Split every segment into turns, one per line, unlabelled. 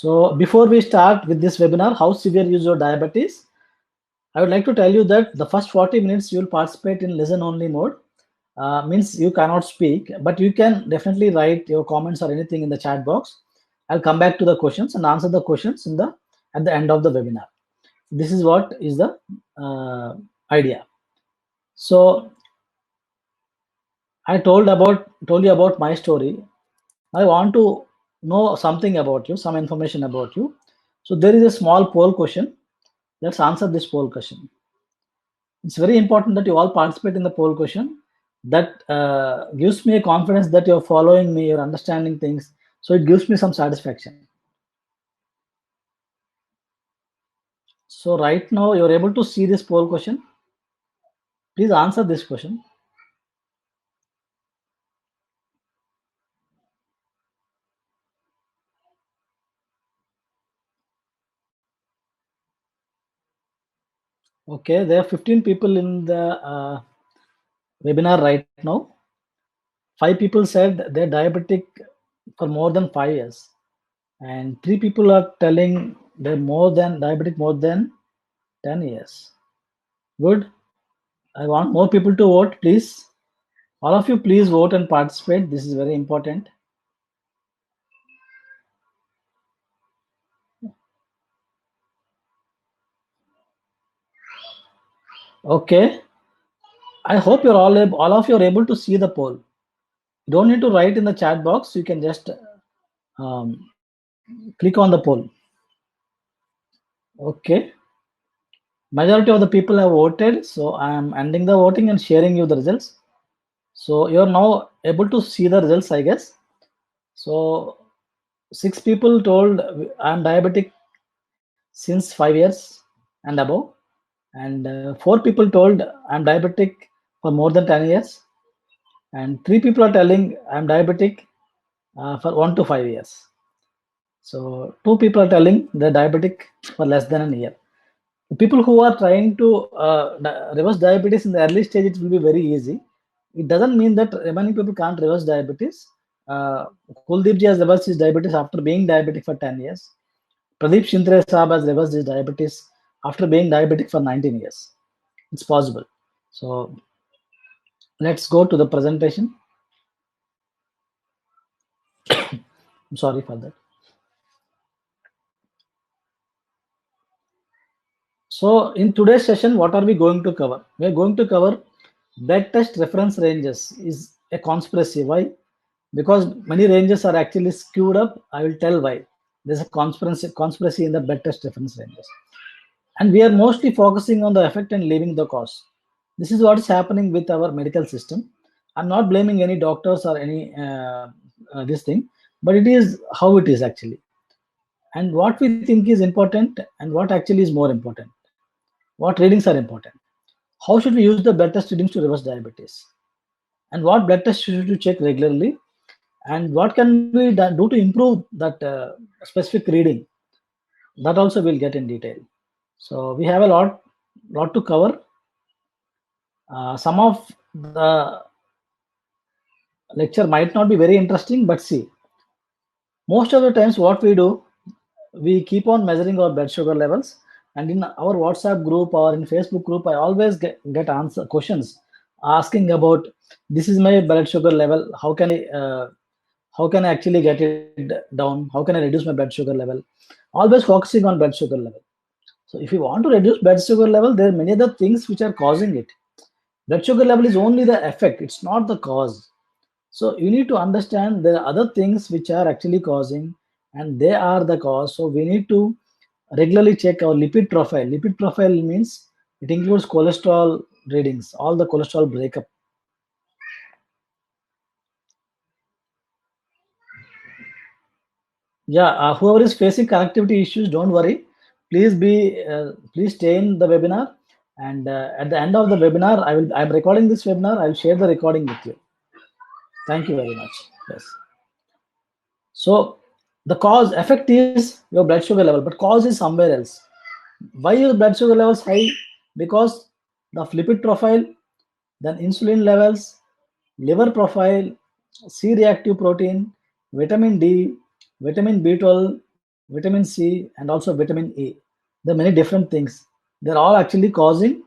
So before we start with this webinar, how severe is your diabetes? I would like to tell you that the first 40 minutes you will participate in listen only mode. Means you cannot speak, but you can definitely write your comments or anything in the chat box. I'll come back to the questions and answer the questions at the end of the webinar. This is what is the idea. So I told you about my story. I want to know something about you, some information about you. So there is a small poll question. Let's answer this poll question. It's very important that you all participate in the poll question. That gives me a confidence that you're following me, you're understanding things. So it gives me some satisfaction. So right now you're able to see this poll question. Please answer this question. Okay, there are 15 people in the webinar right now. 5 people said they're diabetic for more than 5 years. And 3 people are telling they're more than diabetic more than 10 years. Good. I want more people to vote, please. All of you, please vote and participate. This is very important. Okay. I hope all of you are able to see the poll. You don't need to write in the chat box. You can just click on the poll. Okay. Majority of the people have voted, so I am ending the voting and sharing you the results. So you're now able to see the results, I guess. So 6 people told I'm diabetic since 5 years and above, and 4 people told I'm diabetic for more than 10 years, and 3 people are telling I'm diabetic for 1 to 5 years. So 2 people are telling they're diabetic for less than a year. The people who are trying to reverse diabetes in the early stage, it will be very easy. It doesn't mean that remaining people can't reverse diabetes. Kuldeep ji has reversed his diabetes after being diabetic for 10 years. Pradeep Shindre Saab has reversed his diabetes after being diabetic for 19 years. It's possible. So let's go to the presentation. I'm sorry for that. So in today's session, what are we going to cover? We are going to cover blood test reference ranges is a conspiracy. Why? Because many ranges are actually skewed up. I will tell why. There's a conspiracy in the blood test reference ranges. And we are mostly focusing on the effect and leaving the cause. This is what is happening with our medical system. I'm not blaming any doctors or any this thing, but it is how it is actually. And what we think is important and what actually is more important. What readings are important. How should we use the blood test readings to reverse diabetes? And what blood tests should we check regularly? And what can we do to improve that specific reading? That also we'll get in detail. So we have a lot to cover. Some of the lecture might not be very interesting, but see, most of the times what we do, we keep on measuring our blood sugar levels, and in our WhatsApp group or in Facebook group, I always get answer questions asking about this is my blood sugar level. How can I actually get it down? How can I reduce my blood sugar level? Always focusing on blood sugar level. So if you want to reduce blood sugar level, there are many other things which are causing it. Blood sugar level is only the effect, it's not the cause. So you need to understand there are other things which are actually causing, and they are the cause. So we need to regularly check our lipid profile. Lipid profile means it includes cholesterol readings, all the cholesterol breakup. Yeah, whoever is facing connectivity issues, don't worry. Please stay in the webinar, and at the end of the webinar, I'm recording this webinar. I'll share the recording with you. Thank you very much. Yes. So the cause effect is your blood sugar level, but cause is somewhere else. Why your blood sugar levels high? Because the lipid profile, then insulin levels, liver profile, C-reactive protein, vitamin D, vitamin B12, vitamin C, and also vitamin E. There are many different things. They're all actually causing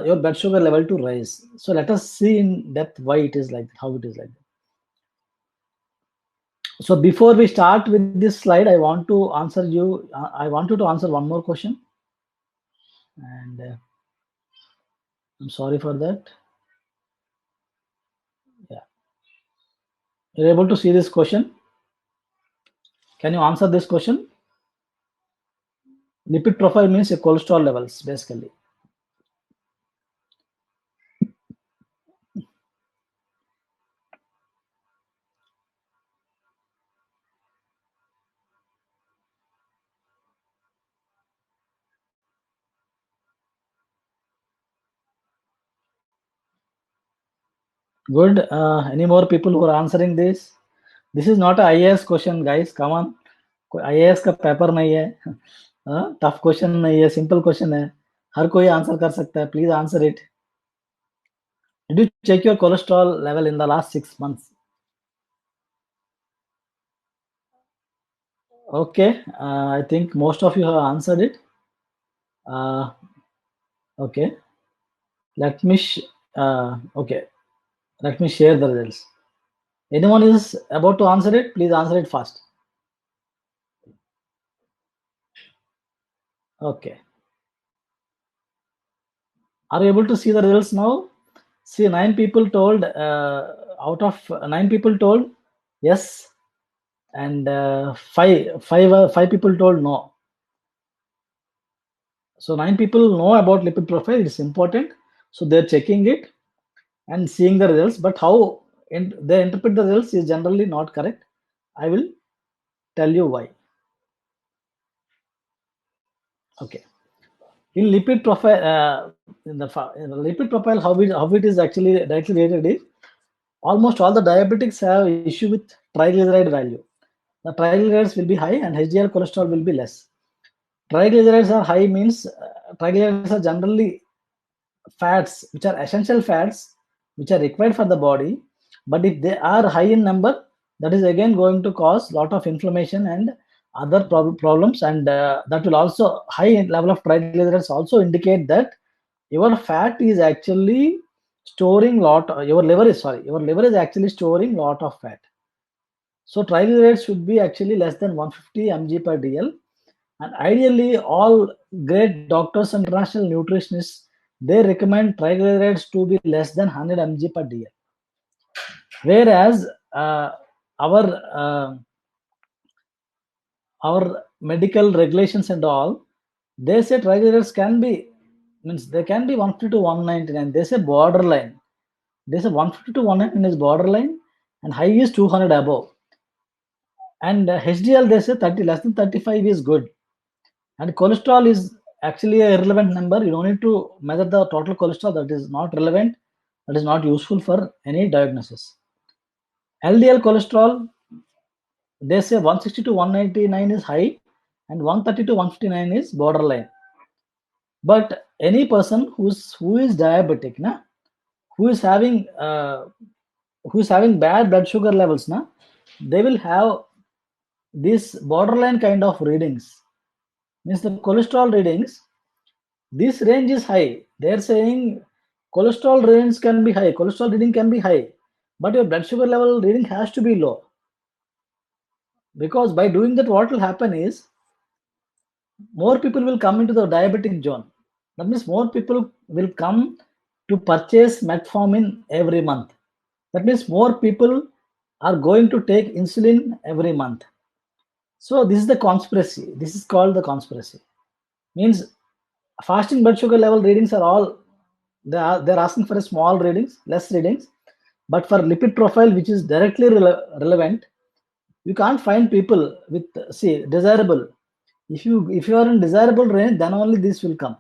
your blood sugar level to rise. So let us see in depth why it is like that, how it is like that. So before we start with this slide, I want to answer you. I want you to answer one more question, and I'm sorry for that. Yeah, you're able to see this question. Can you answer this question? Lipid profile means your cholesterol levels, basically. Good. Any more people who are answering this? This is not a IAS question, guys. Come on. IAS का paper नहीं है. Tough question नहीं है, simple question है. हर कोई answer कर सकता है. Please answer it. Did you check your cholesterol level in the last 6 months? Okay. I think most of you have answered it. Okay. Let me. Okay. Let me share the results. Anyone is about to answer it? Please answer it fast. Okay. Are you able to see the results now? See, 9 people told, out of 9 people told yes, and five people told no. So 9 people know about lipid profile. It's important. So they're checking it and seeing the results. But how they interpret the results is generally not correct. I will tell you why. Okay. In lipid profile, in the lipid profile, how it is actually directly related is almost all the diabetics have issue with triglyceride value. The triglycerides will be high and HDL cholesterol will be less. Triglycerides are high means triglycerides are generally fats which are essential fats which are required for the body, but if they are high in number, that is again going to cause lot of inflammation and other problems, and that will also high level of triglycerides also indicate that your fat is actually storing your liver is actually storing lot of fat. So triglycerides should be actually less than 150 mg per dl, and ideally all great doctors and international nutritionists, they recommend triglycerides to be less than 100 mg per dl. Whereas our uh, our medical regulations and all, they say triglycerides can be, means they can be 150 to 199. They say borderline. They say 150 to 199 is borderline, and high is 200 above. And HDL, they say 30 less than 35 is good. And cholesterol is actually a irrelevant number. You don't need to measure the total cholesterol. That is not relevant. That is not useful for any diagnosis. LDL cholesterol, they say 160 to 199 is high, and 130 to 159 is borderline. But any person who is diabetic, na, who is having bad blood sugar levels, na, they will have this borderline kind of readings. Means the cholesterol readings, this range is high. They're saying cholesterol range can be high, cholesterol reading can be high, but your blood sugar level reading has to be low. Because by doing that, what will happen is more people will come into the diabetic zone. That means more people will come to purchase metformin every month. That means more people are going to take insulin every month. So this is the conspiracy. This is called the conspiracy. Means fasting blood sugar level readings are all, they're asking for a small readings, less readings, but for lipid profile which is directly relevant, you can't find people with, see, desirable. If you are in desirable range, then only this will come.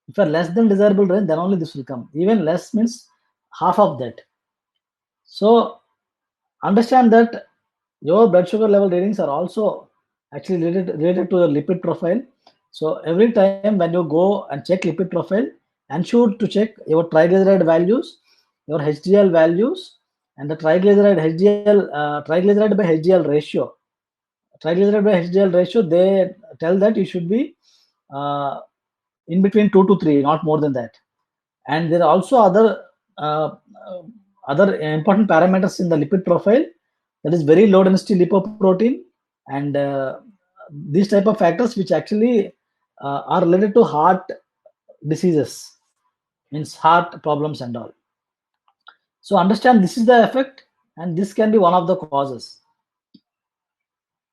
If you are less than desirable range, then only this will come. Even less means half of that. So understand that your blood sugar level readings are also actually related to your lipid profile. So every time when you go and check lipid profile, ensure to check your triglyceride values, your HDL values, and the triglyceride by HDL ratio. triglyceride by HDL ratio, they tell that you should be in between 2 to 3, not more than that. And there are also uh, other important parameters in the lipid profile, that is very low density lipoprotein, and these type of factors which actually are related to heart diseases, means heart problems and all. So understand this is the effect, and this can be one of the causes.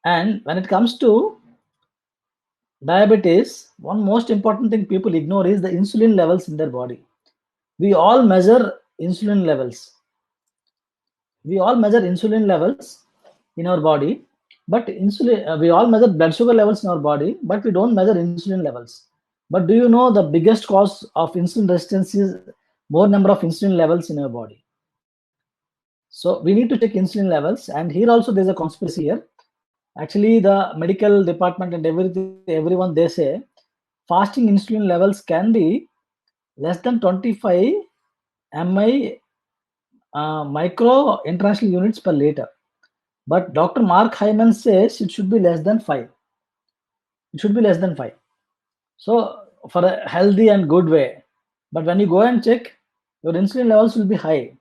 And when it comes to diabetes, one most important thing people ignore is the insulin levels in their body. We all measure insulin levels. We all measure insulin levels in our body, but we all measure blood sugar levels in our body, but we don't measure insulin levels. But do you know the biggest cause of insulin resistance is more number of insulin levels in our body? So we need to check insulin levels, and here also there's a conspiracy here. Actually, the medical department and everyone, they say fasting insulin levels can be less than 25 mi micro international units per liter. But Dr. Mark Hyman says it should be less than 5. It should be less than 5. So for a healthy and good way. But when you go and check, your insulin levels will be high.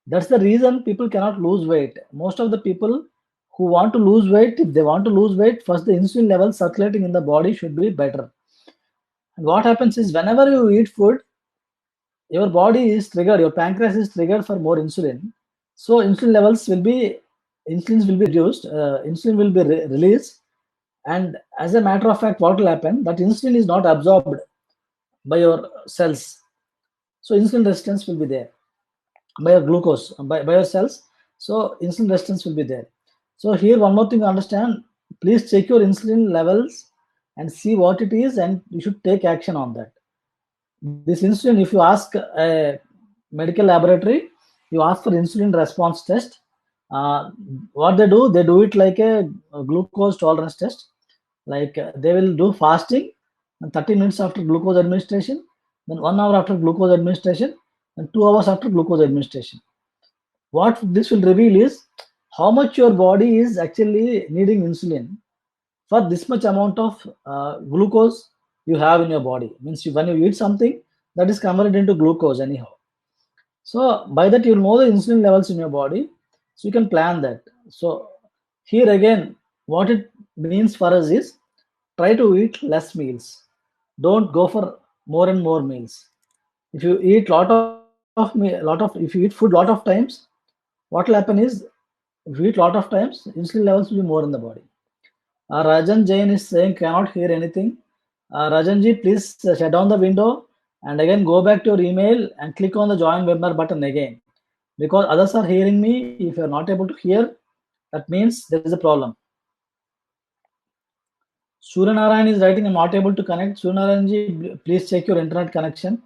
That's the reason people cannot lose weight. Most of the people who want to lose weight, if they want to lose weight, first the insulin levels circulating in the body should be better. And what happens is whenever you eat food, your body is triggered, your pancreas is triggered for more insulin. So insulins will be reduced, insulin will be released, and as a matter of fact, what will happen? That insulin is not absorbed by your cells. So insulin resistance will be there by your glucose, by your cells. So insulin resistance will be there. So here one more thing to understand, please check your insulin levels and see what it is, and you should take action on that. This insulin, if you ask a medical laboratory, you ask for insulin response test. What they do it like a glucose tolerance test. Like they will do fasting, and 30 minutes after glucose administration, then 1 hour after glucose administration, and 2 hours after glucose administration. What this will reveal is how much your body is actually needing insulin for this much amount of glucose you have in your body. Means when you eat something, that is converted into glucose anyhow. So by that you'll know the insulin levels in your body, so you can plan that. So here again, what it means for us is try to eat less meals. Don't go for more and more meals. If you eat if you eat food lot of times, what will happen is, if you eat lot of times, insulin levels will be more in the body. Rajan Jain is saying cannot hear anything. Rajanji, please shut down the window and again go back to your email and click on the join webinar button again, because others are hearing me. If you are not able to hear, that means there is a problem. Surya Narayan is writing, I'm not able to connect. Surya Narayanji, please check your internet connection.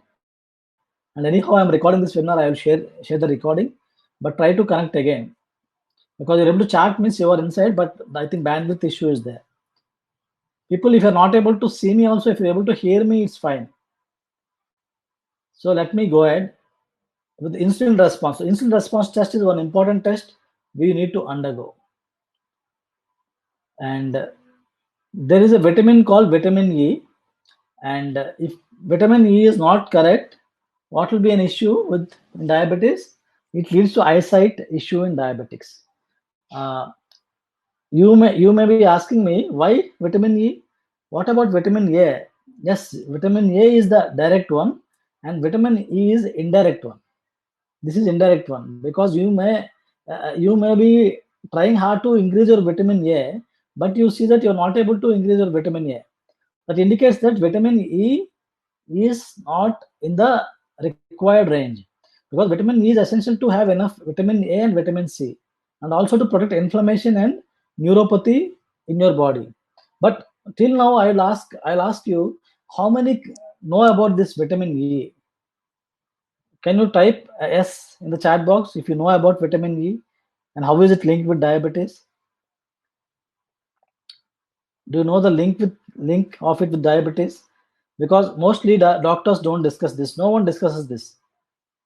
And anyhow, I'm recording this webinar. I will share the recording, but try to connect again, because you're able to chat means you are inside, but I think bandwidth issue is there. People, if you're not able to see me also, if you're able to hear me, it's fine. So let me go ahead with insulin response. So insulin response test is one important test we need to undergo. And there is a vitamin called vitamin E. And if vitamin E is not correct, what will be an issue with diabetes? It leads to eyesight issue in diabetics. Uh, you may be asking me why vitamin E? What about vitamin A? Yes, vitamin A is the direct one, and vitamin E is indirect one. This is indirect one, because you may be trying hard to increase your vitamin A, but you see that you're not able to increase your vitamin A. That indicates that vitamin E is not in the required range, because vitamin E is essential to have enough vitamin A and vitamin C, and also to protect inflammation and neuropathy in your body. But till now, I'll ask you, how many know about this vitamin E? Can you type S in the chat box if you know about vitamin E and how is it linked with diabetes? Do you know the link of it with diabetes? Because mostly doctors don't discuss this. No one discusses this.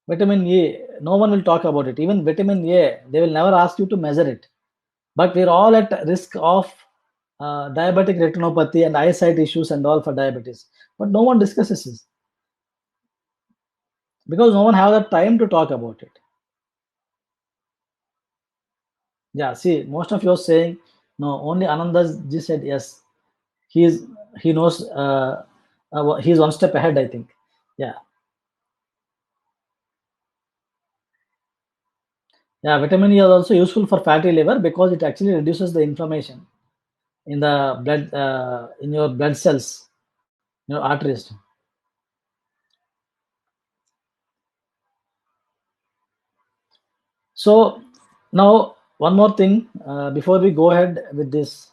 Vitamin E, no one will talk about it. Even vitamin A, they will never ask you to measure it. But we're all at risk of diabetic retinopathy and eyesight issues and all for diabetes, but no one discusses this because no one have the time to talk about it. Yeah, see, most of you are saying no. Only Ananda ji said yes. He knows. He's one step ahead, I think. Yeah, yeah. Vitamin E is also useful for fatty liver because it actually reduces the inflammation in the blood, in your blood cells, your arteries. So now one more thing before we go ahead with this,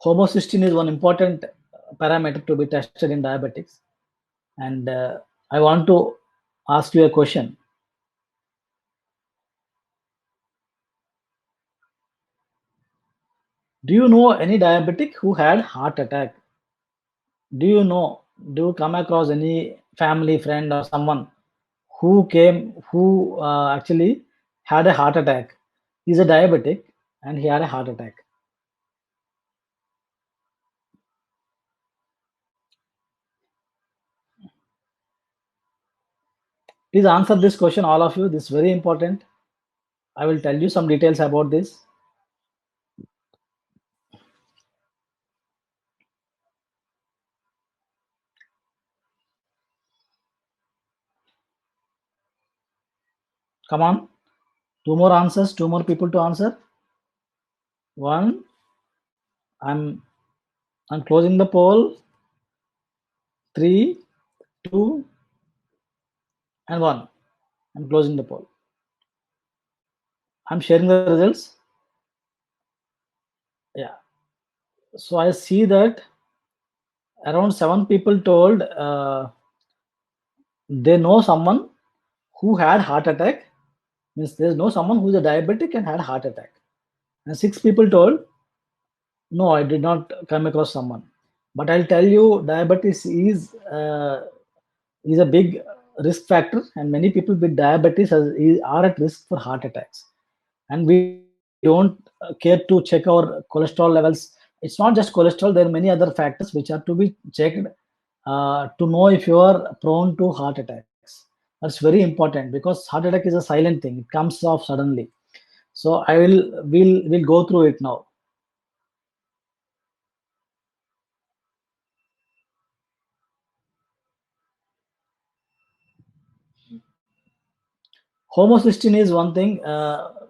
homocysteine is one important parameter to be tested in diabetics, and I want to ask you a question. Do you know any diabetic who had heart attack? Do you know? Do you come across any family friend or someone who actually had a heart attack? He's a diabetic and he had a heart attack. Please answer this question, all of you. This is very important. I will tell you some details about this. Come on. Two more answers, two more people to answer. One. I'm I'm closing the poll. Three, two, and one. I'm closing the poll. I'm sharing the results. Yeah. So I see that around 7 people told they know someone who had heart attack. Means there's no someone who's a diabetic and had heart attack. And 6 people told no, I did not come across someone. But I'll tell you, diabetes is a big risk factor, and many people with diabetes are at risk for heart attacks. And we don't care to check our cholesterol levels. It's not just cholesterol; there are many other factors which are to be checked to know if you are prone to heart attacks. That's very important because heart attack is a silent thing; it comes off suddenly. So we'll go through it now. Homocysteine is one thing,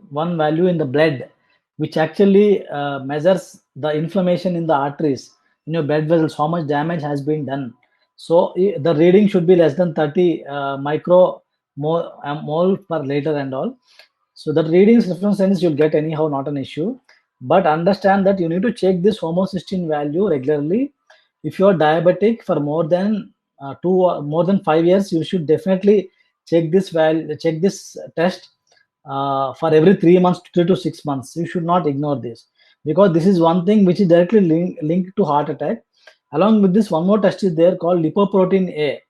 one value in the blood, which actually measures the inflammation in the arteries, in your blood vessels, how much damage has been done. So the reading should be less than 30 micro mole per liter and all. So that readings reference sense you'll get anyhow, not an issue. But understand that you need to check this homocysteine value regularly. If you're diabetic for more than 5 years, you should definitely check this test for every 3 months, 3 to 6 months. You should not ignore this because this is one thing which is directly linked to heart attack. Along with this, one more test is there called lipoprotein A.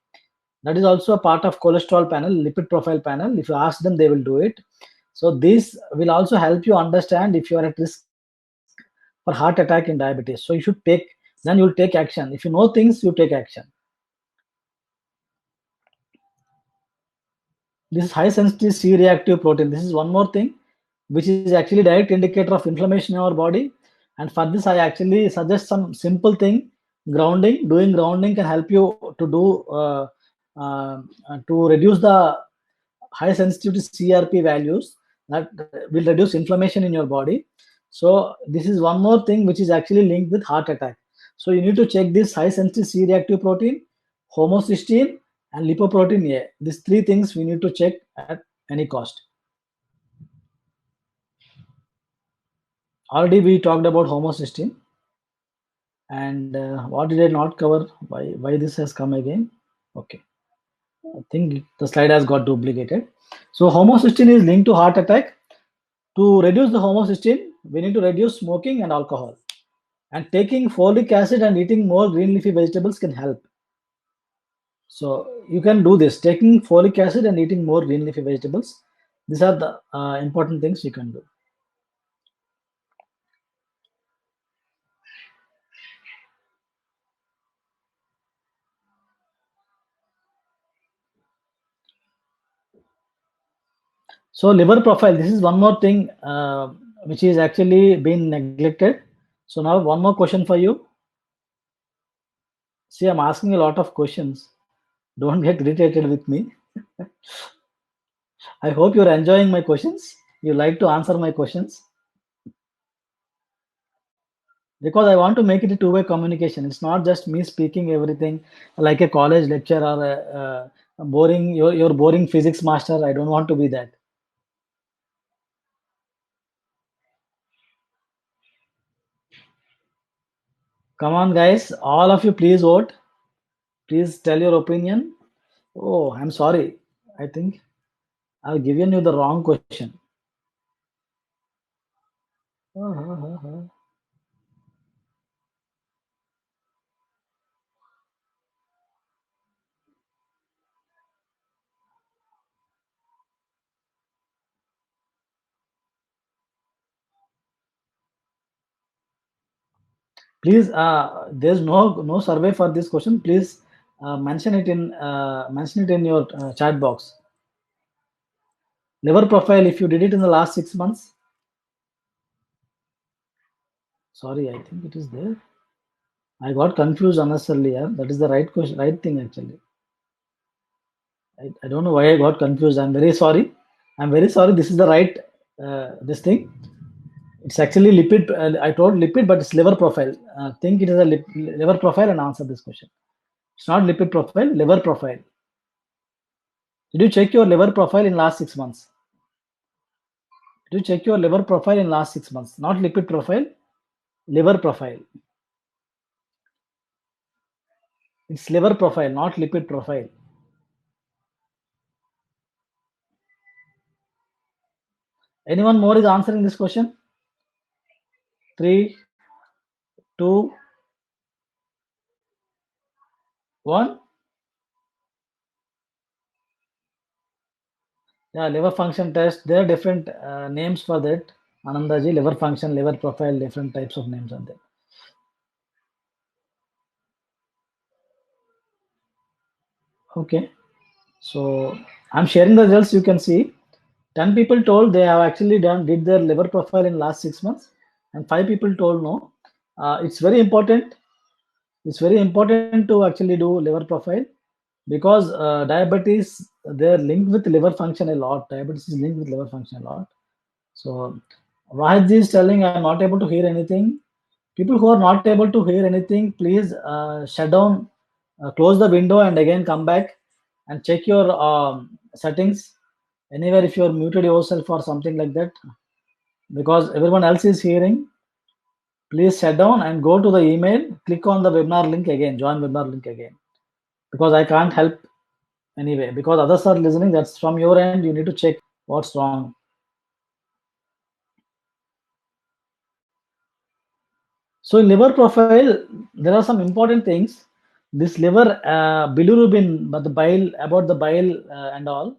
That is also a part of cholesterol panel, lipid profile panel. If you ask them, they will do it. So this will also help you understand if you are at risk for heart attack in diabetes. So you should take, then you'll take action. If you know things, you take action. This is high sensitivity C reactive protein. This is one more thing which is actually direct indicator of inflammation in our body. And for this, I actually suggest some simple thing. Grounding. Doing grounding can help you to reduce the high sensitivity CRP values that will reduce inflammation in your body. So this is one more thing which is actually linked with heart attack. So you need to check this high sensitivity C reactive protein, homocysteine, and lipoprotein A. These three things we need to check at any cost. Already we talked about homocysteine, and what did I not cover? Why this has come again? Okay, I think the slide has got duplicated. So homocysteine is linked to heart attack. To reduce the homocysteine, we need to reduce smoking and alcohol. And taking folic acid and eating more green leafy vegetables can help. So you can do this, taking folic acid and eating more green leafy vegetables. These are the important things you can do. So liver profile, this is one more thing which is actually been neglected. So now one more question for you. See, I'm asking a lot of questions. Don't get irritated with me. I hope you're enjoying my questions. You like to answer my questions. Because I want to make it a two-way communication. It's not just me speaking everything like a college lecture or a boring, your boring physics master. I don't want to be that. Come on, guys. All of you, please vote. Please tell your opinion. Oh, I'm sorry. I think I've given you the wrong question. Please, there's no survey for this question. Please mention it in your chat box. Liver profile, if you did it in the last 6 months. Sorry, I think it is there. I got confused unnecessarily. Yeah? That is the right question, right thing actually. I don't know why I got confused. I'm very sorry. I'm very sorry. This is the right this thing. It's actually lipid. I told lipid, but it's liver profile. Think it is a liver profile and answer this question. It's not lipid profile, liver profile. Did you check your liver profile in last 6 months? Did you check your liver profile in last 6 months? Not lipid profile, liver profile. It's liver profile, not lipid profile. Anyone more is answering this question? 3, 2, 1. Yeah, liver function test. There are different names for that. Anandaji, liver function, liver profile, different types of names are there. Okay. So I'm sharing the results. You can see 10 people told they have actually did their liver profile in last 6 months, and 5 people told no. It's very important. It's very important to actually do liver profile because diabetes, they're linked with liver function a lot. Diabetes is linked with liver function a lot. So Wahid is telling I'm not able to hear anything. People who are not able to hear anything, please shut down, close the window and again come back and check your settings. Anywhere if you're muted yourself or something like that, because everyone else is hearing, please shut down and go to the email, click on the webinar link again, join webinar link again, because I can't help anyway, because others are listening. That's from your end. You need to check what's wrong. So in liver profile, there are some important things. This liver bilirubin, but the bile, about the bile and all,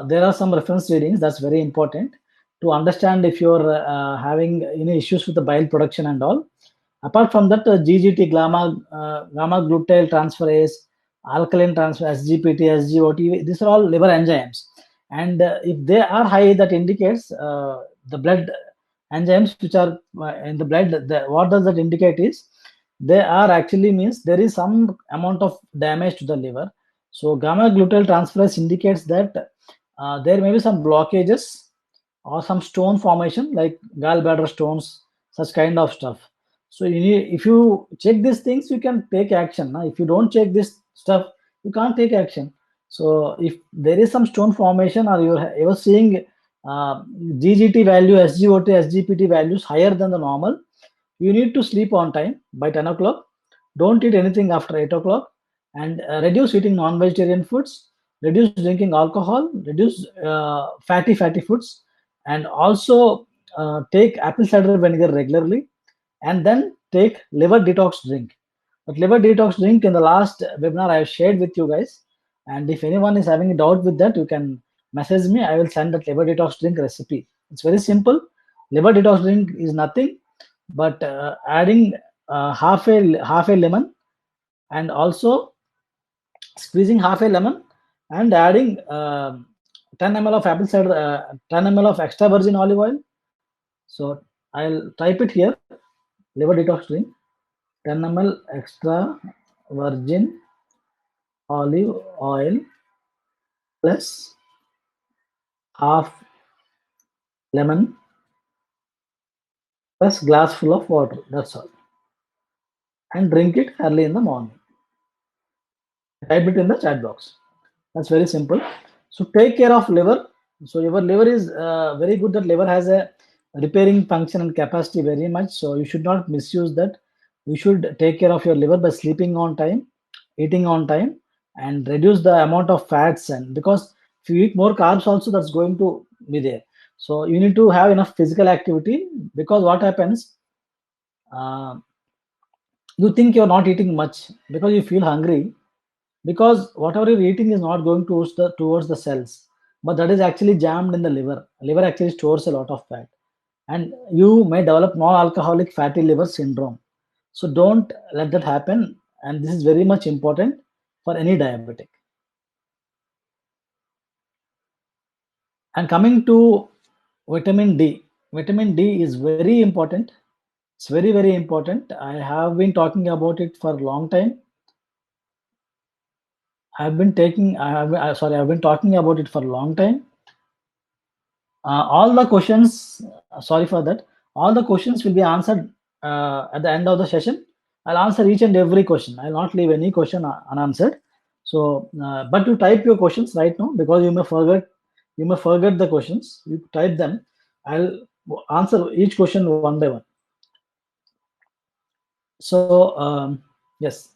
there are some reference readings. That's very important to understand if you're having any issues with the bile production and all. Apart from that, GGT, gamma glutyl transferase, alkaline transfer, SGPT, SGOT, these are all liver enzymes. And if they are high, that indicates the blood enzymes which are in the blood. What does that indicate is they are actually means there is some amount of damage to the liver. So gamma glutyl transferase indicates that there may be some blockages or some stone formation like gallbladder stones, such kind of stuff. So you need, if you check these things, you can take action. If you don't check this stuff, you can't take action. So if there is some stone formation or you're seeing GGT value, SGOT, SGPT values higher than the normal, you need to sleep on time by 10 o'clock. Don't eat anything after 8 o'clock, and reduce eating non-vegetarian foods, reduce drinking alcohol, reduce fatty foods, and also take apple cider vinegar regularly, and then take liver detox drink. But liver detox drink in the last webinar I have shared with you guys, and if anyone is having a doubt with that, you can message me. I will send that liver detox drink recipe. It's very simple. Liver detox drink is nothing but adding half a lemon, and also squeezing half a lemon and adding 10 ml of apple cider, 10 ml of extra virgin olive oil. So I'll type it here, liver detox drink, 10 ml extra virgin olive oil plus half lemon plus glass full of water. That's all. And drink it early in the morning. Type it in the chat box. That's very simple. So take care of liver. So your liver is very good. That liver has a repairing function and capacity very much. So you should not misuse that. You should take care of your liver by sleeping on time, eating on time, and reduce the amount of fats. And because if you eat more carbs, also that's going to be there. So you need to have enough physical activity, because what happens, uh, you think you're not eating much because you feel hungry, because whatever you're eating is not going towards the cells, but that is actually jammed in the liver actually stores a lot of fat, and you may develop non-alcoholic fatty liver syndrome. So don't let that happen, and this is very much important for any diabetic. And coming to vitamin D is very important. It's very important. I have been talking about it for a long time. I've been talking about it for a long time. All the questions, sorry for that, all the questions will be answered at the end of the session. I'll answer each and every question. I'll not leave any question unanswered. So, but you type your questions right now, because you may forget the questions. You type them. I'll answer each question one by one. So, yes,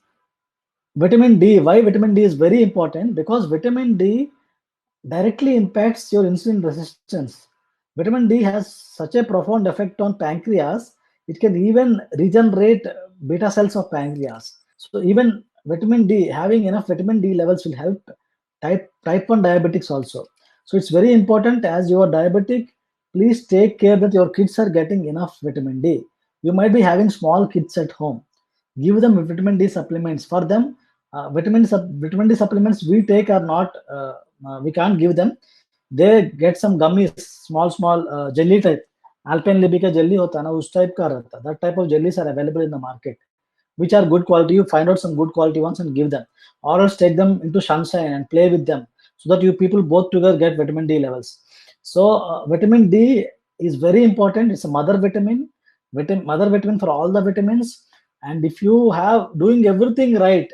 vitamin D. Why vitamin D is very important? Because vitamin D directly impacts your insulin resistance. Vitamin D has such a profound effect on pancreas, it can even regenerate beta cells of pancreas. So even vitamin D, having enough vitamin D levels will help type 1 diabetics also. So it's very important, as you are diabetic, please take care that your kids are getting enough vitamin D. You might be having small kids at home. Give them vitamin D supplements. For them, vitamin D supplements we take are not, we can't give them. They get some gummies, small jelly type. Alpenlibe का jelly होता है ना, उस type का रहता है. That type of jellies are available in the market, which are good quality. You find out some good quality ones and give them, or else take them into sunshine and play with them, so that you people both together get vitamin D levels. So vitamin D is very important. It's a mother vitamin, mother vitamin for all the vitamins. And if you have doing everything right,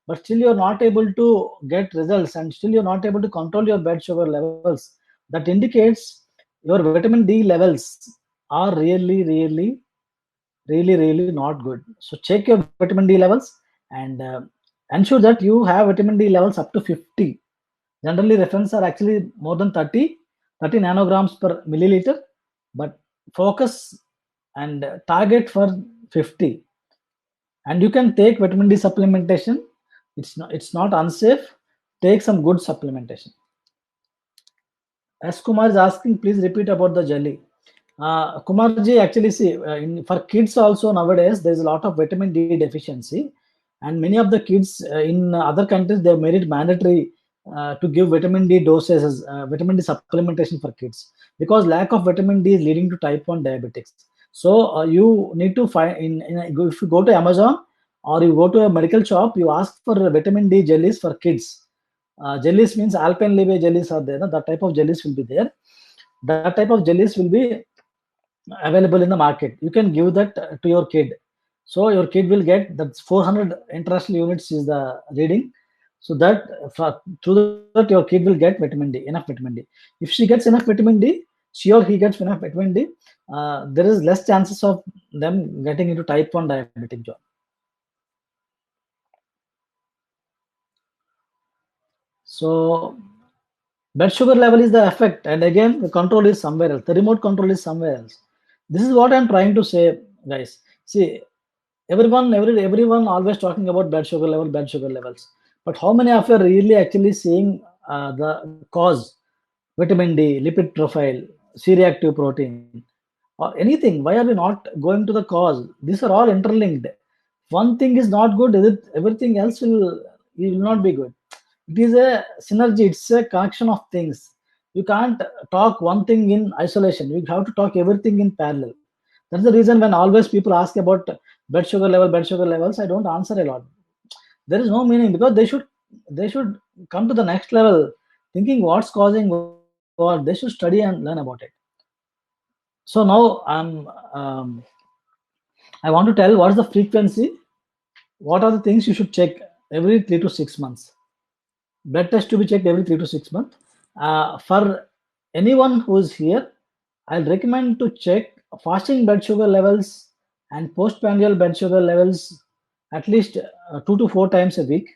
but still you're not able to get results, and still you're not able to control your blood sugar levels, that indicates your vitamin D levels are really not good. So check your vitamin D levels, and ensure that you have vitamin D levels up to 50. Generally reference are actually more than 30 nanograms per milliliter, but focus and target for 50. And you can take vitamin D supplementation. It's not unsafe. Take some good supplementation. As Kumar is asking, please repeat about the jelly. Kumarji, actually, see, for kids also nowadays, there's a lot of vitamin D deficiency, and many of the kids in other countries, they've made it mandatory to give vitamin D doses as vitamin D supplementation for kids, because lack of vitamin D is leading to type 1 diabetics. So you need to find if you go to Amazon or you go to a medical shop, you ask for vitamin D jellies for kids. Jellies means Alpenlibe jellies are there. No? That type of jellies will be there. That type of jellies will be available in the market. You can give that to your kid. So your kid will get that 400 international units is the reading. So that through that your kid will get vitamin D, enough vitamin D. If she gets enough vitamin D, she or he gets enough vitamin D, there is less chances of them getting into type 1 diabetic job. So blood sugar level is the effect, and again the control is somewhere else. The remote control is somewhere else. This is what I'm trying to say, guys. See, everyone always talking about blood sugar levels, but how many of you are really actually seeing the cause? Vitamin D, lipid profile, C-reactive protein, or anything. Why are we not going to the cause? These are all interlinked. One thing is not good, is it? Everything else will not be good. It is a synergy. It's a connection of things. You can't talk one thing in isolation. You have to talk everything in parallel. That's the reason when always people ask about blood sugar levels, I don't answer a lot. There is no meaning, because they should come to the next level, thinking what's causing what. They should study and learn about it. So now I want to tell what is the frequency, what are the things you should check every 3 to 6 months. Blood test to be checked every 3 to 6 months. For anyone who is here, I'll recommend to check fasting blood sugar levels and postprandial blood sugar levels at least 2 to 4 times a week.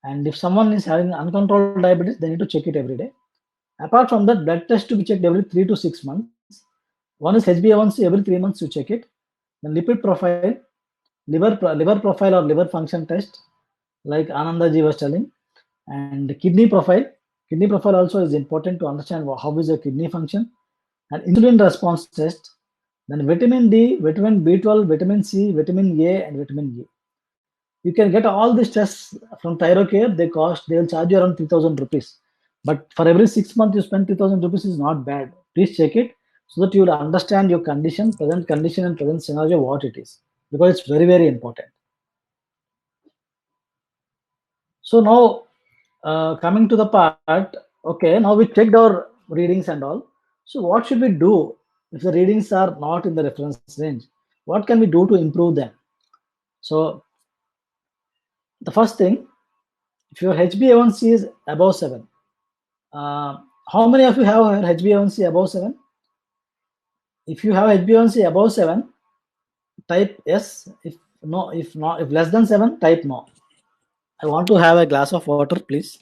And if someone is having uncontrolled diabetes, they need to check it every day. Apart from that, blood test to be checked every 3 to 6 months. One is HbA1c, every 3 months you check it. Then lipid profile, liver profile or liver function test, like Anandaji was telling, and kidney profile. Kidney profile also is important to understand how is the kidney function, and insulin response test. Then vitamin D, vitamin B12, vitamin C, vitamin A, and vitamin E. You can get all these tests from Thyrocare. They will charge you around 3,000 rupees. But for every 6 months you spend 3,000 rupees is not bad. Please check it so that you will understand your condition and present scenario, what it is, because it's very, very important. So now, coming to the part, okay, now we checked our readings and all. So what should we do if the readings are not in the reference range? What can we do to improve them? So the first thing, if your HbA1c is above 7, uh, how many of you have HbA1c above 7? If you have HbA1c above 7, type yes. If no, if not, if less than 7, type no. I want to have a glass of water, please.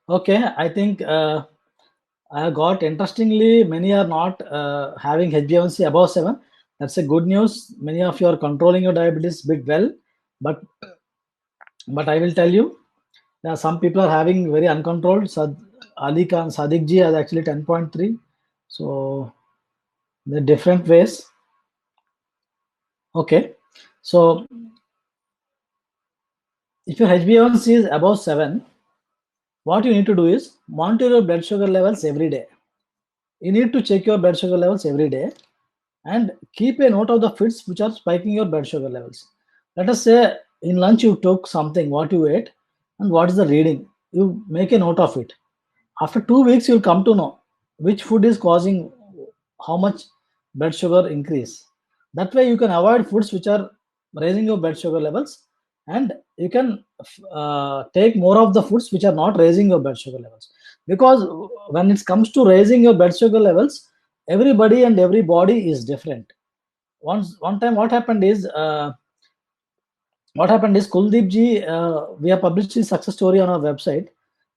Okay, I think I got, interestingly, many are not having HbA1c above 7. That's a good news. Many of you are controlling your diabetes bit well, but I will tell you, some people are having very uncontrolled. Ali Khan Sadiq ji has actually 10.3. So the different ways. Okay, so if your HbA1c is above 7, what you need to do is monitor your blood sugar levels every day. You need to check your blood sugar levels every day and keep a note of the foods which are spiking your blood sugar levels. Let us say in lunch you took something, what you ate, and what is the reading. You make a note of it. After 2 weeks, you'll come to know which food is causing how much blood sugar increase. That way, you can avoid foods which are raising your blood sugar levels, and you can take more of the foods which are not raising your blood sugar levels. Because when it comes to raising your blood sugar levels, everybody and every body is different. One time, what happened is Kuldeep ji, we have published his success story on our website.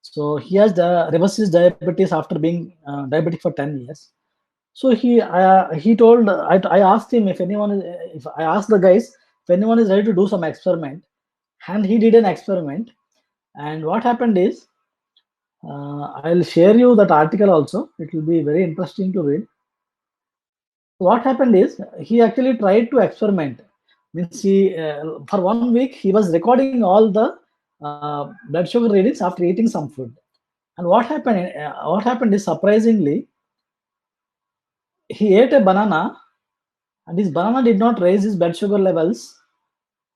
So he has reversed his diabetes after being diabetic for 10 years. So he told, I asked him if I asked the guys if anyone is ready to do some experiment, and he did an experiment. And what happened is, I'll share you that article also. It will be very interesting to read. What happened is, he actually tried to experiment. Means he for 1 week he was recording all the blood sugar readings after eating some food. And what happened is, surprisingly, he ate a banana, and his banana did not raise his blood sugar levels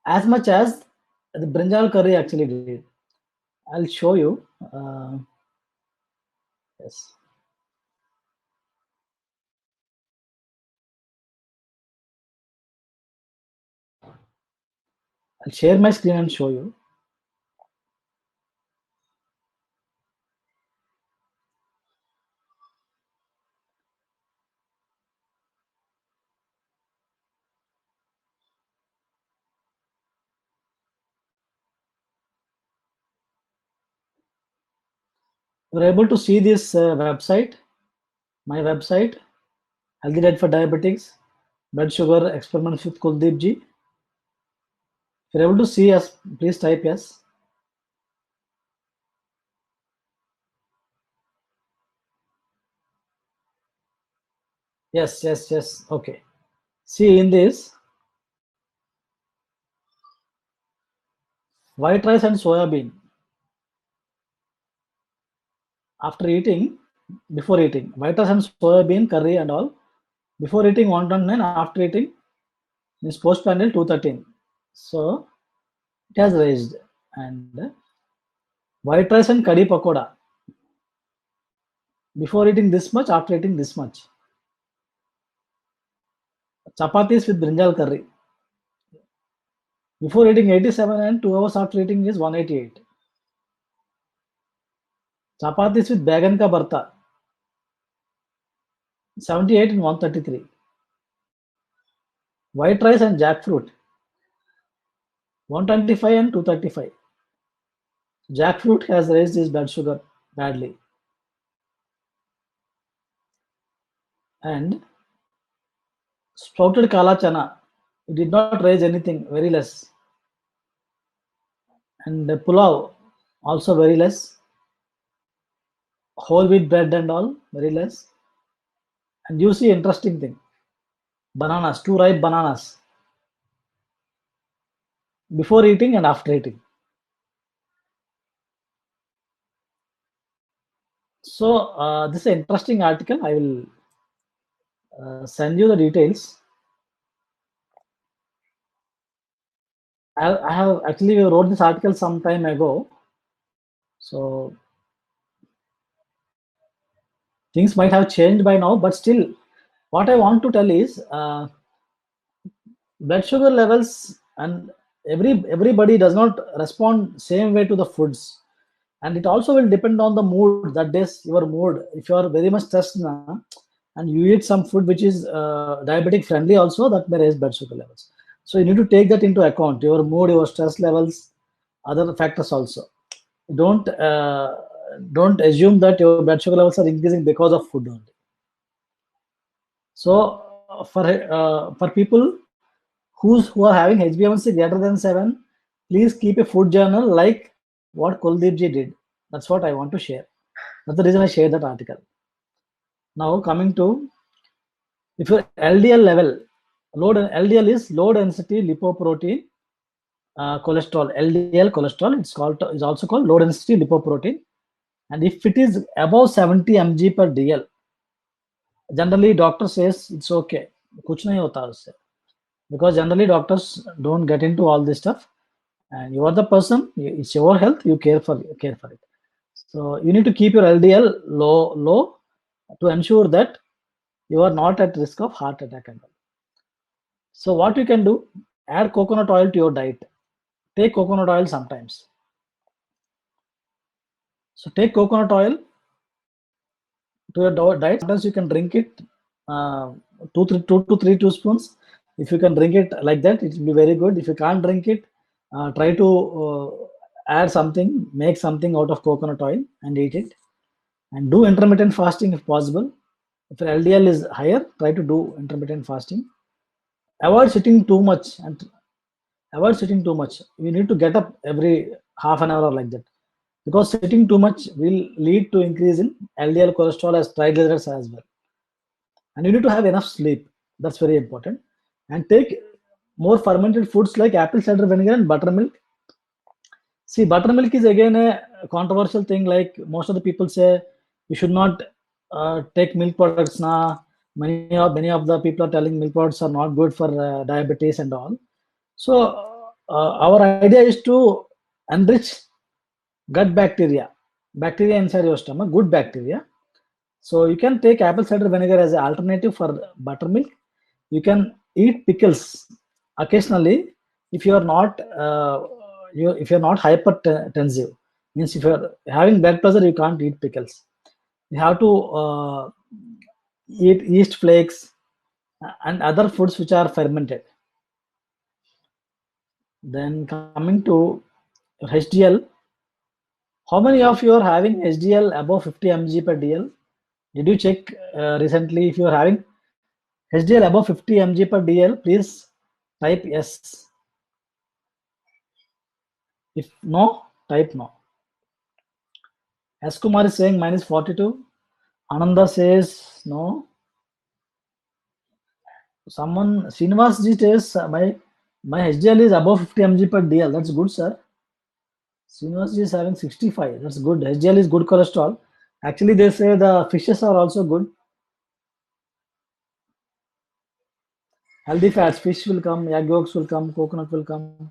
as much as the brinjal curry actually did. I'll show you. Yes, I'll share my screen and show you. You're able to see this website, my website, Healthy Diet for Diabetics, Blood Sugar Experiments with Kuldeep Ji. If you're able to see us, please type yes. Yes, yes, yes. Okay. See in this, white rice and soya bean. After eating, before eating, white rice and soya bean curry and all. Before eating 129, after eating means post panel 213. So it has raised. And white rice and curry pakoda. Before eating this much, after eating this much. Chapatis with brinjal curry. Before eating 87 and 2 hours after eating is 188. Chapatis with bagan ka barta. 78 and 133. White rice and jackfruit. 125 and 235. Jackfruit has raised his blood sugar badly. And sprouted kala chana. It did not raise anything, very less. And the pulao, also very less. Whole wheat bread and all, very less. And you see interesting thing. Bananas, 2 ripe bananas. Before eating and after eating. So this is an interesting article. I will send you the details. I have actually wrote this article some time ago. So things might have changed by now, but still, what I want to tell is blood sugar levels and everybody does not respond same way to the foods, and it also will depend on the mood that days. Your mood, if you are very much stressed now and you eat some food which is diabetic friendly also, that may raise blood sugar levels. So you need to take that into account, your mood, your stress levels, other factors also. Don't assume that your blood sugar levels are increasing because of food only. So for people who are having HbA1c greater than 7, please keep a food journal like what Kuldeep ji did. That's what I want to share. That's the reason I shared that article. Now coming to, if your LDL level, LDL is low density lipoprotein cholesterol. LDL cholesterol, is also called low density lipoprotein. And if it is above 70 mg per dl, generally doctor says it's okay. कुछ नहीं होता उससे. Because generally doctors don't get into all this stuff, and you are the person, it's your health, you care for it. So you need to keep your LDL low to ensure that you are not at risk of heart attack and all. So what you can do, add coconut oil to your diet. Take coconut oil sometimes. So take coconut oil to your diet. Sometimes you can drink it 2 to 3 teaspoons. If you can drink it like that, it will be very good. If you can't drink it, try to add something, make something out of coconut oil and eat it. And do intermittent fasting if possible. If your LDL is higher, try to do intermittent fasting. Avoid sitting too much You need to get up every half an hour or like that, because sitting too much will lead to increase in LDL cholesterol as triglycerides as well. And you need to have enough sleep. That's very important. And take more fermented foods like apple cider vinegar and buttermilk. See, buttermilk is again a controversial thing. Like most of the people say, you should not take milk products now. Many of the people are telling milk products are not good for diabetes and all. So our idea is to enrich gut bacteria inside your stomach, good bacteria. So you can take apple cider vinegar as an alternative for buttermilk. You can eat pickles occasionally if you are not if you are not hypertensive. Means if you are having blood pressure, you can't eat pickles. You have to eat yeast flakes and other foods which are fermented. Then coming to HDL, How many of you are having HDL above 50 mg per DL? Did you check recently if you are having HDL above 50 mg per DL? Please type yes. If no, type no. S. Kumar is saying minus 42. Ananda says no. Someone, Srinivas ji says my HDL is above 50 mg per DL. That's good, sir. Srinivas ji is having 65. That's good. HDL is good cholesterol. Actually, they say the fishes are also good. Healthy fats, fish will come, egg yolks will come, coconut will come.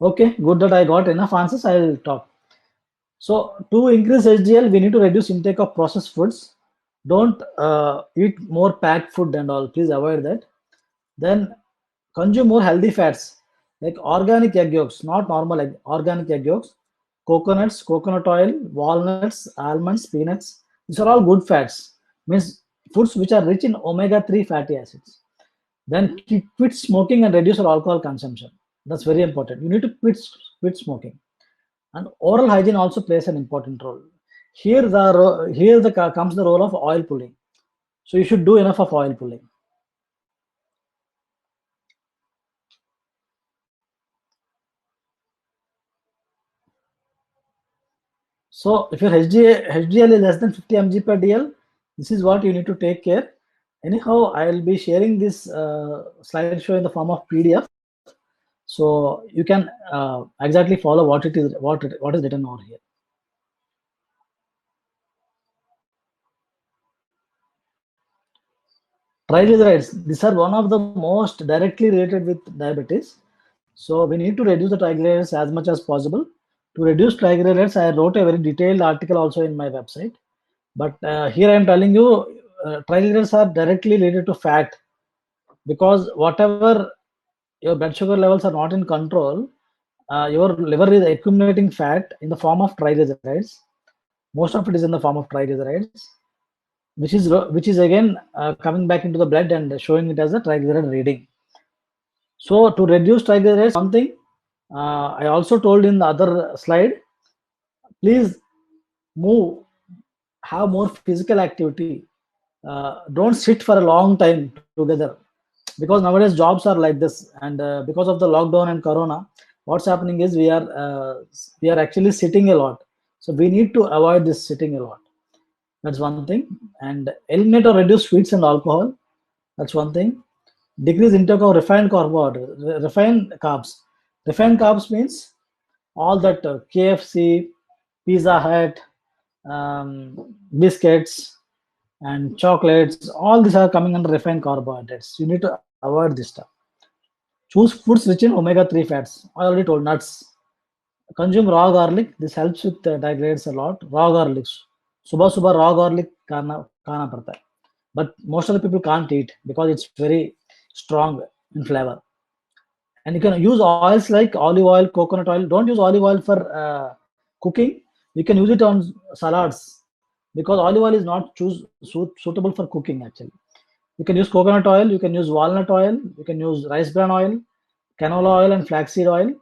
Okay, good that I got enough answers. I will talk. So to increase HDL, we need to reduce intake of processed foods. Don't eat more packed food and all. Please avoid that. Then consume more healthy fats like organic egg yolks, not normal egg, organic egg yolks, coconuts, coconut oil, walnuts, almonds, peanuts. These are all good fats. Means foods which are rich in omega-3 fatty acids. Then quit smoking and reduce your alcohol consumption. That's very important. You need to quit smoking. And oral hygiene also plays an important role. Comes the role of oil pulling. So you should do enough of oil pulling. So if your HDL is less than 50 mg per DL, this is what you need to take care. Anyhow, I will be sharing this slideshow in the form of PDF, so you can exactly follow what is written over here. Triglycerides, these are one of the most directly related with diabetes. So we need to reduce the triglycerides as much as possible. To reduce triglycerides, I wrote a very detailed article also in my website. But here I am telling you, triglycerides are directly related to fat, because whatever your blood sugar levels are not in control, your liver is accumulating fat in the form of triglycerides. Most of it is in the form of triglycerides, which is again coming back into the blood and showing it as a triglyceride reading. So to reduce triglycerides, one thing I also told in the other slide, please move, have more physical activity. Don't sit for a long time together, because nowadays jobs are like this, and because of the lockdown and corona, what's happening is we are actually sitting a lot. So we need to avoid this sitting a lot. That's one thing. And eliminate or reduce sweets and alcohol. That's one thing. Decrease intake of refined carbohydrates, refined carbs. Refined carbs means all that KFC, Pizza Hut, biscuits, and chocolates. All these are coming under refined carbohydrates. You need to avoid this stuff. Choose foods rich in omega-3 fats. I already told nuts. Consume raw garlic. This helps with triglycerides a lot. Raw garlic. Subah raw garlic खाना पड़ता है. But most of the people can't eat because it's very strong in flavor. And you can use oils like olive oil, coconut oil. Don't use olive oil for cooking. You can use it on salads, because olive oil is not suitable for cooking actually. You can use coconut oil, you can use walnut oil, you can use rice bran oil, canola oil, and flaxseed oil.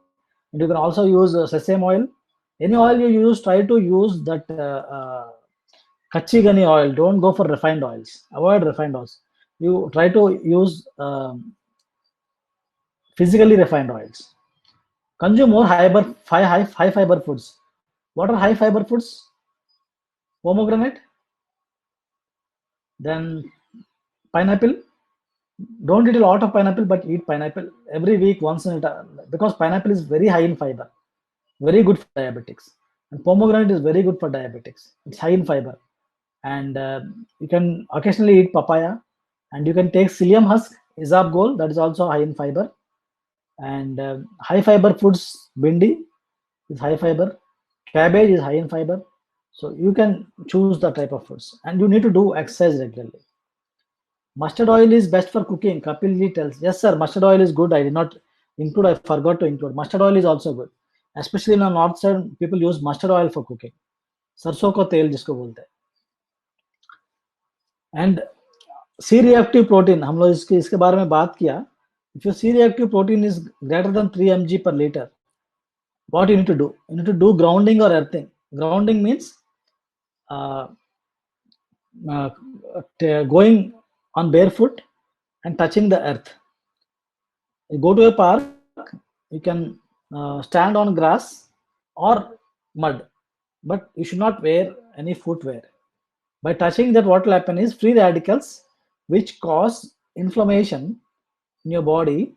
And you can also use sesame oil. Any oil you use, try to use that kachi ghani oil. Don't go for refined oils. Avoid refined oils. You try to use physically refined oils. Consume more high fiber foods. What are high fiber foods? Pomegranate, then pineapple. Don't eat a lot of pineapple, but eat pineapple every week once in a time, because pineapple is very high in fiber, very good for diabetics. And pomegranate is very good for diabetics. It's high in fiber. And you can occasionally eat papaya, and you can take psyllium husk, isabgol, that is also high in fiber. And high fiber foods, bindi is high fiber, cabbage is high in fiber. So you can choose the type of foods, and you need to do exercise regularly. Mustard oil is best for cooking. Kapil ji tells, yes sir, mustard oil is good. I did not include, I forgot to include. Mustard oil is also good. Especially in the north side, people use mustard oil for cooking. सरसों का तेल जिसको बोलते हैं. And C-reactive protein, हम लोग इसके बारे में बात किया. If your C-reactive protein is greater than 3 mg per liter, what you need to do? You need to do grounding or earthing. Grounding means uh, uh, going on barefoot and touching the earth. You go to a park, you can stand on grass or mud, but you should not wear any footwear. By touching that, what will happen is free radicals, which cause inflammation in your body,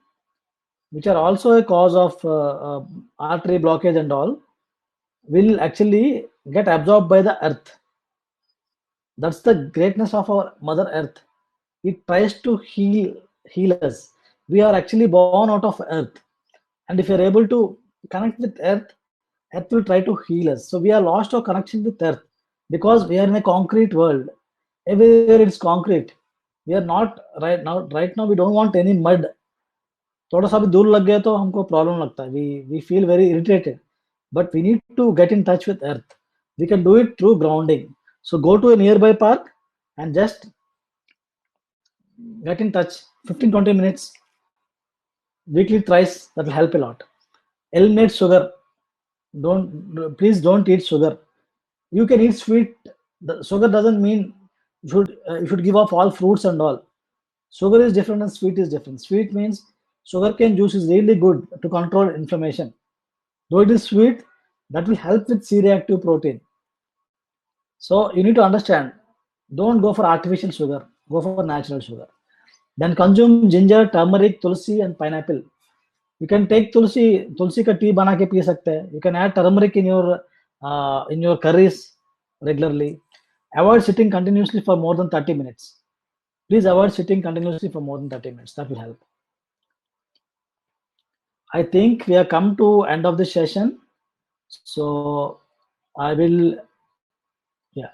which are also a cause of artery blockage and all, will actually get absorbed by the earth. That's the greatness of our Mother Earth. It tries to heal us. We are actually born out of earth, and if you're able to connect with earth will try to heal us. So we are lost our connection with earth because we are in a concrete world. Everywhere it's concrete. We are not right now. Right now, we don't want any mud. थोड़ा सा भी दूर लग गया तो हमको problem लगता है. We feel very irritated. But we need to get in touch with earth. We can do it through grounding. So go to a nearby park and just get in touch 15-20 minutes weekly thrice. That will help a lot. Eliminate sugar. Please don't eat sugar. You can eat sweet. The sugar doesn't mean you should give up all fruits and all. Sugar is different and sweet is different. Sweet means sugarcane juice is really good to control inflammation. Though it is sweet, that will help with C-reactive protein. So you need to understand, don't go for artificial sugar, go for natural sugar. Then consume ginger, turmeric, tulsi and pineapple. You can take tulsi ka tea bana ke pee sakte hai. You can add turmeric in your curries regularly. Avoid sitting continuously for more than 30 minutes. Please avoid sitting continuously for more than 30 minutes. That will help. I think we have come to end of the session. So I will, yeah.